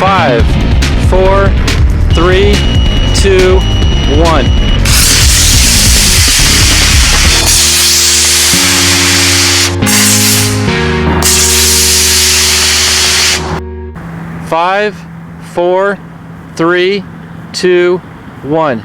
5, 4, 3, 2, 1. 5, 4, 3, 2, 1.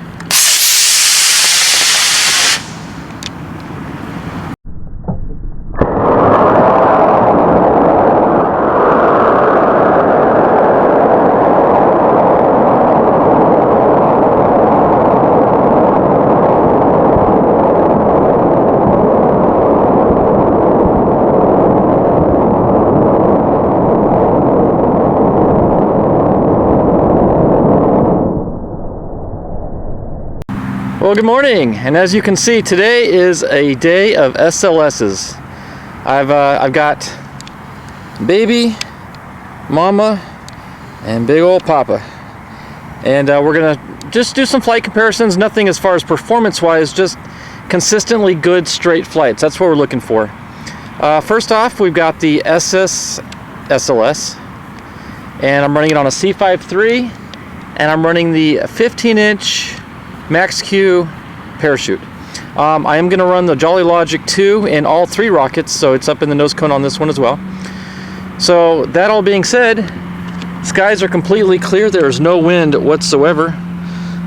Well, good morning, and as you can see, today is a day of SLSs. I've got baby, mama, and big old papa, and we're gonna just do some flight comparisons. Nothing as far as performance-wise, just consistently good straight flights. That's what we're looking for. First off, we've got the Estes SLS, and I'm running it on a C5.3, and I'm running the 15-inch Max Q parachute. I am going to run the Jolly Logic 2 in all 3 rockets, so it's up in the nose cone on this one as well. So that all being said, skies are completely clear. There is no wind whatsoever.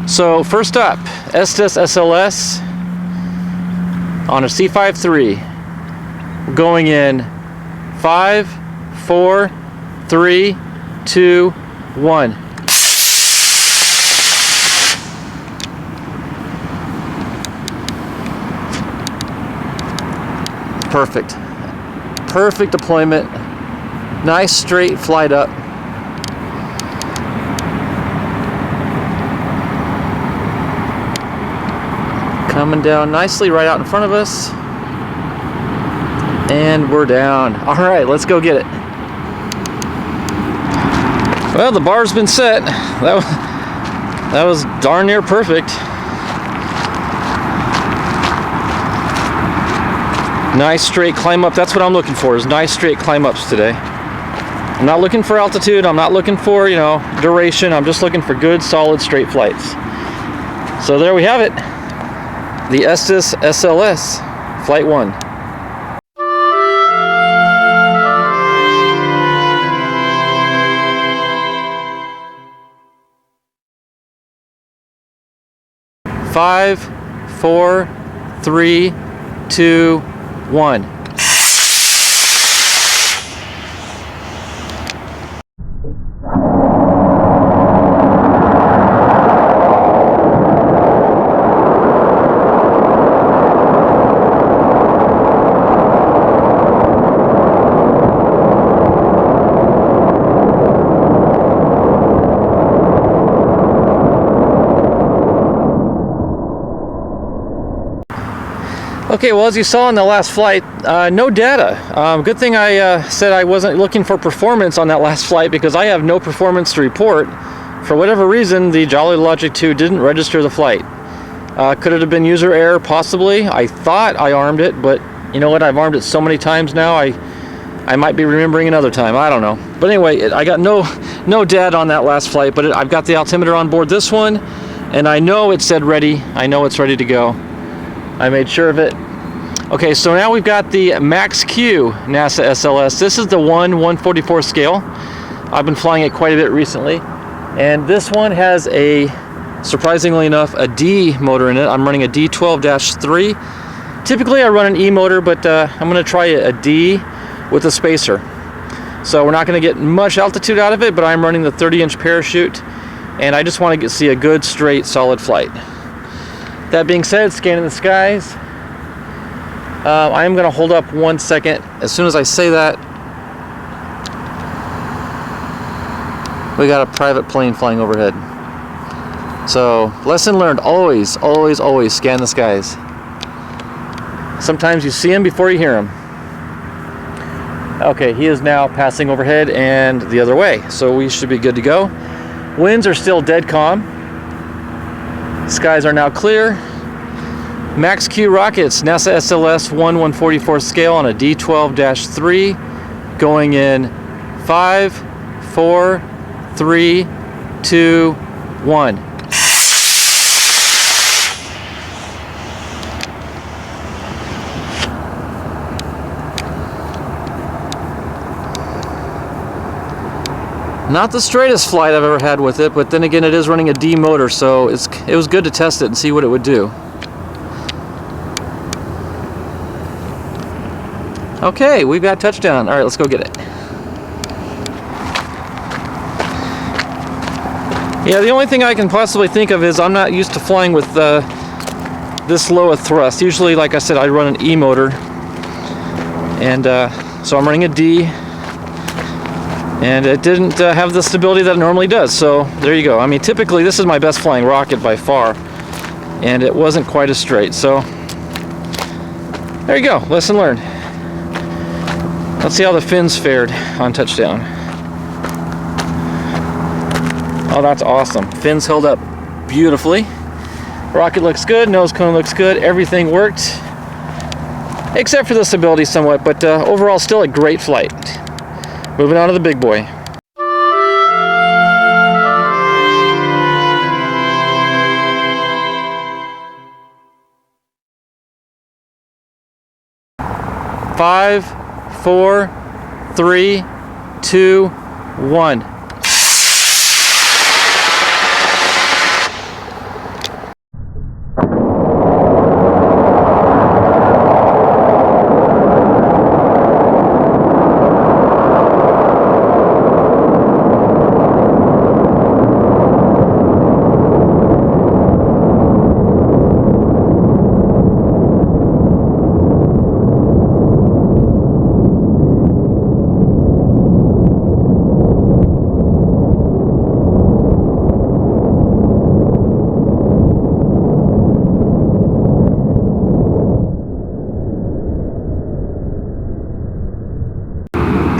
So first up, Estes SLS on a C5.3, going in 5, 4, 3, 2, 1. Perfect. Perfect deployment. Nice straight flight up. Coming down nicely right out in front of us. And we're down. All right, let's go get it. Well, the bar's been set. That was darn near perfect. Nice straight climb up. That's what I'm looking for, is nice straight climb ups today. I'm not looking for altitude. I'm not looking for, duration. I'm just looking for good, solid, straight flights. So there we have it. The Estes SLS, Flight 1. Five, 4, 3, 2, 1. Okay, well, as you saw in the last flight, no data. Good thing I said I wasn't looking for performance on that last flight, because I have no performance to report. For whatever reason, the Jolly Logic 2 didn't register the flight. Could it have been user error? Possibly. I thought I armed it, but you know what? I've armed it so many times now, I might be remembering another time. I don't know. But anyway, I got no data on that last flight, but I've got the altimeter on board this one, and I know it said ready. I know it's ready to go. I made sure of it. Okay, so now we've got the Max Q NASA SLS. This is the 1/144 scale. I've been flying it quite a bit recently. And this one has surprisingly enough, a D motor in it. I'm running a D12-3. Typically I run an E motor, but I'm gonna try a D with a spacer. So we're not gonna get much altitude out of it, but I'm running the 30-inch parachute, and I just want to see a good, straight, solid flight. That being said, scanning the skies. I am going to hold up 1 second. As soon as I say that, we got a private plane flying overhead. So, lesson learned, always, always, always scan the skies. Sometimes you see them before you hear them. Okay, he is now passing overhead and the other way, so we should be good to go. Winds are still dead calm. Skies are now clear. Max Q rockets, NASA SLS 1/144 scale on a D12-3, going in 5, 4, 3, 2, 1. Not the straightest flight I've ever had with it, but then again it is running a D motor, so it was good to test it and see what it would do. Okay, we've got touchdown. All right, let's go get it. Yeah, the only thing I can possibly think of is I'm not used to flying with this low a thrust. Usually, like I said, I run an E motor, and so I'm running a D, and it didn't have the stability that it normally does. So there you go. I mean, typically this is my best flying rocket by far, and it wasn't quite as straight. So there you go. Lesson learned. Let's see how the fins fared on touchdown. Oh, that's awesome. Fins held up beautifully. Rocket looks good, nose cone looks good, everything worked. Except for the stability somewhat, but overall still a great flight. Moving on to the big boy. Five, 4, 3, 2, 1.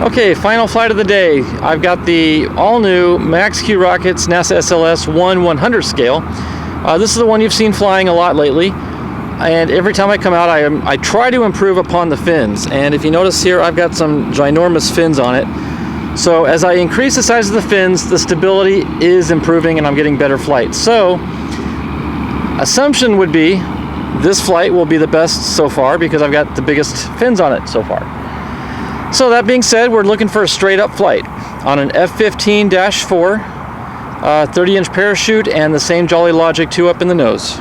Okay, final flight of the day. I've got the all-new Max Q Rockets NASA SLS 1/100 scale. This is the one you've seen flying a lot lately, and every time I come out I try to improve upon the fins. And if you notice here, I've got some ginormous fins on it. So as I increase the size of the fins, the stability is improving and I'm getting better flight. So assumption would be this flight will be the best so far because I've got the biggest fins on it so far. So that being said, we're looking for a straight up flight on an F-15-4, 30-inch parachute, and the same Jolly Logic 2 up in the nose.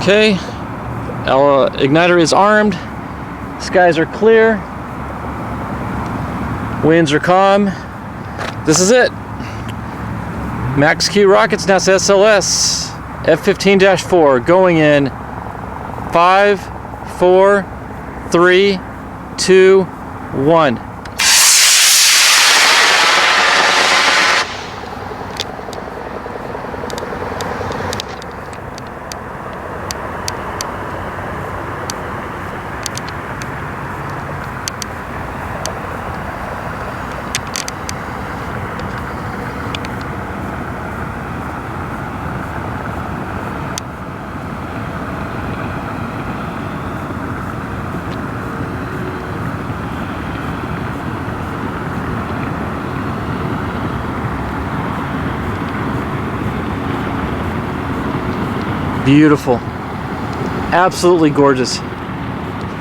Okay, our igniter is armed, skies are clear, winds are calm. This is it. Max Q Rockets NASA SLS F-15-4 going in 5, 4, 3, 2, 1. Beautiful. Absolutely gorgeous.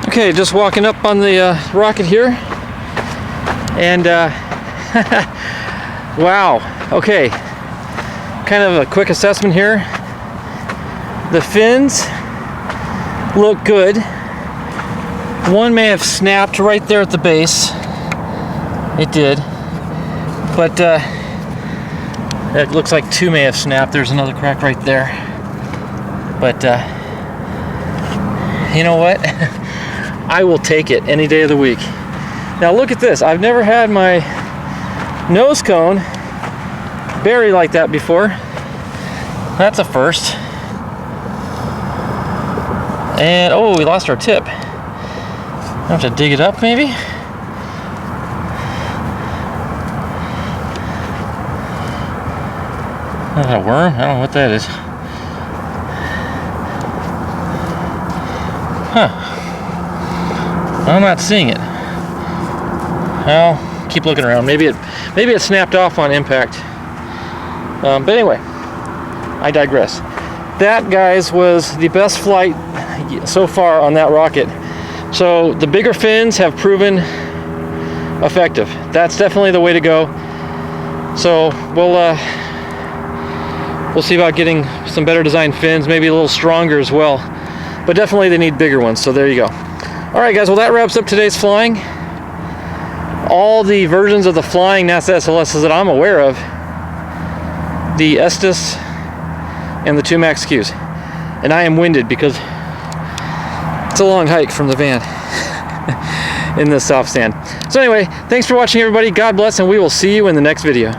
Okay, just walking up on the rocket here. And wow. Okay. Kind of a quick assessment here. The fins look good. One may have snapped right there at the base. It did. But it looks like two may have snapped. There's another crack right there. But you know what? I will take it any day of the week. Now look at this. I've never had my nose cone buried like that before. That's a first. And oh, we lost our tip. I have to dig it up maybe. Is that a worm? I don't know what that is. Huh. I'm not seeing it. Well, keep looking around. Maybe it snapped off on impact. But anyway, I digress. That, guys, was the best flight so far on that rocket. So the bigger fins have proven effective. That's definitely the way to go. So we'll see about getting some better designed fins, maybe a little stronger as well. But definitely they need bigger ones, so there you go. All right, guys, well, that wraps up today's flying. All the versions of the flying NASA SLSs that I'm aware of, the Estes and the 2 Max Qs. And I am winded because it's a long hike from the van in the soft sand. So anyway, thanks for watching, everybody. God bless, and we will see you in the next video.